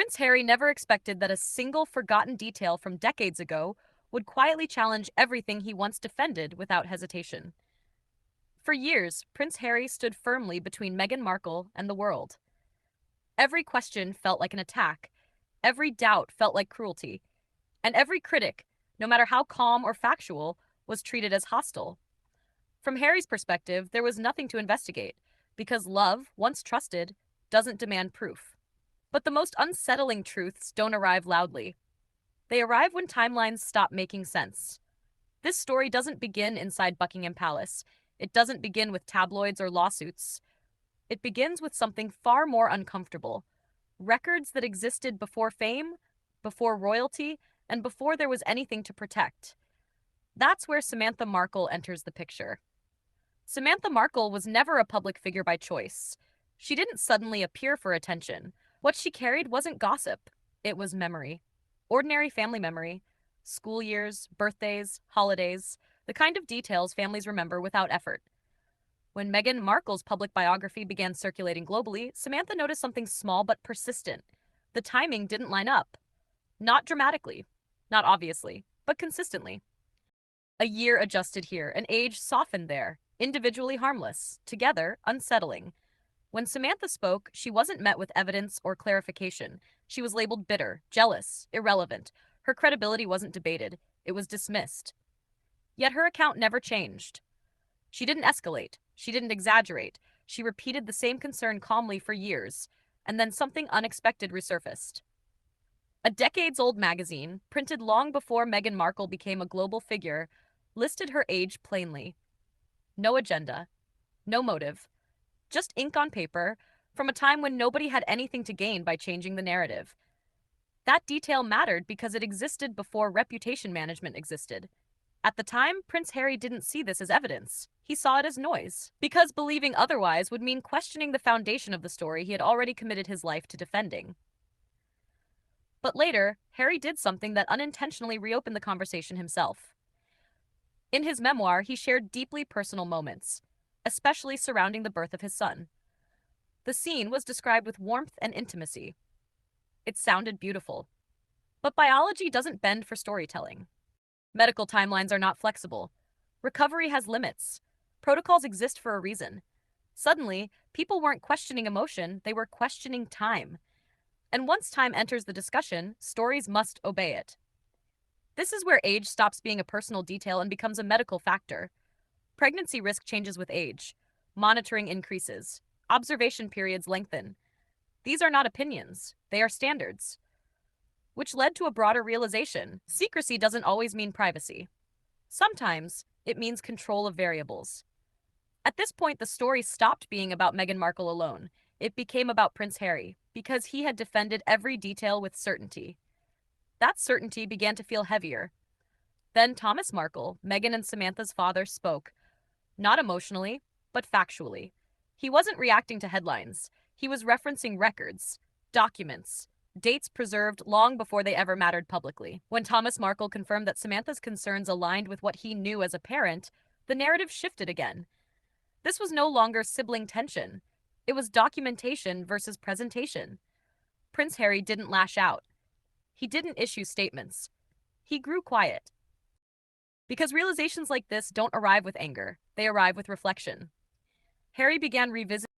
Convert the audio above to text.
Prince Harry never expected that a single forgotten detail from decades ago would quietly challenge everything he once defended without hesitation. For years, Prince Harry stood firmly between Meghan Markle and the world. Every question felt like an attack, every doubt felt like cruelty, and every critic, no matter how calm or factual, was treated as hostile. From Harry's perspective, there was nothing to investigate, because love, once trusted, doesn't demand proof. But the most unsettling truths don't arrive loudly. They arrive when timelines stop making sense. This story doesn't begin inside Buckingham Palace. It doesn't begin with tabloids or lawsuits. It begins with something far more uncomfortable: records that existed before fame, before royalty, and before there was anything to protect. That's where Samantha Markle enters the picture. Samantha Markle was never a public figure by choice. She didn't suddenly appear for attention. What she carried wasn't gossip, it was memory. Ordinary family memory. School years, birthdays, holidays, the kind of details families remember without effort. When Meghan Markle's public biography began circulating globally, Samantha noticed something small but persistent. The timing didn't line up. Not dramatically, not obviously, but consistently. A year adjusted here, an age softened there, individually harmless, together unsettling. When Samantha spoke, she wasn't met with evidence or clarification. She was labeled bitter, jealous, irrelevant. Her credibility wasn't debated, it was dismissed. Yet her account never changed. She didn't escalate, she didn't exaggerate. She repeated the same concern calmly for years, and then something unexpected resurfaced. A decades-old magazine, printed long before Meghan Markle became a global figure, listed her age plainly. No agenda, no motive, just ink on paper, from a time when nobody had anything to gain by changing the narrative. That detail mattered because it existed before reputation management existed. At the time, Prince Harry didn't see this as evidence. He saw it as noise, because believing otherwise would mean questioning the foundation of the story he had already committed his life to defending. But later, Harry did something that unintentionally reopened the conversation himself. In his memoir, he shared deeply personal moments, especially surrounding the birth of his son. The scene was described with warmth and intimacy. It sounded beautiful. But biology doesn't bend for storytelling. Medical timelines are not flexible. Recovery has limits. Protocols exist for a reason. Suddenly, people weren't questioning emotion, they were questioning time. And once time enters the discussion, stories must obey it. This is where age stops being a personal detail and becomes a medical factor. Pregnancy risk changes with age. Monitoring increases. Observation periods lengthen. These are not opinions, they are standards. Which led to a broader realization: secrecy doesn't always mean privacy. Sometimes it means control of variables. At this point, the story stopped being about Meghan Markle alone. It became about Prince Harry, because he had defended every detail with certainty. That certainty began to feel heavier. Then Thomas Markle, Meghan and Samantha's father, spoke, not emotionally, but factually. He wasn't reacting to headlines. He was referencing records, documents, dates preserved long before they ever mattered publicly. When Thomas Markle confirmed that Samantha's concerns aligned with what he knew as a parent, the narrative shifted again. This was no longer sibling tension. It was documentation versus presentation. Prince Harry didn't lash out. He didn't issue statements. He grew quiet. Because realizations like this don't arrive with anger, they arrive with reflection. Harry began revisiting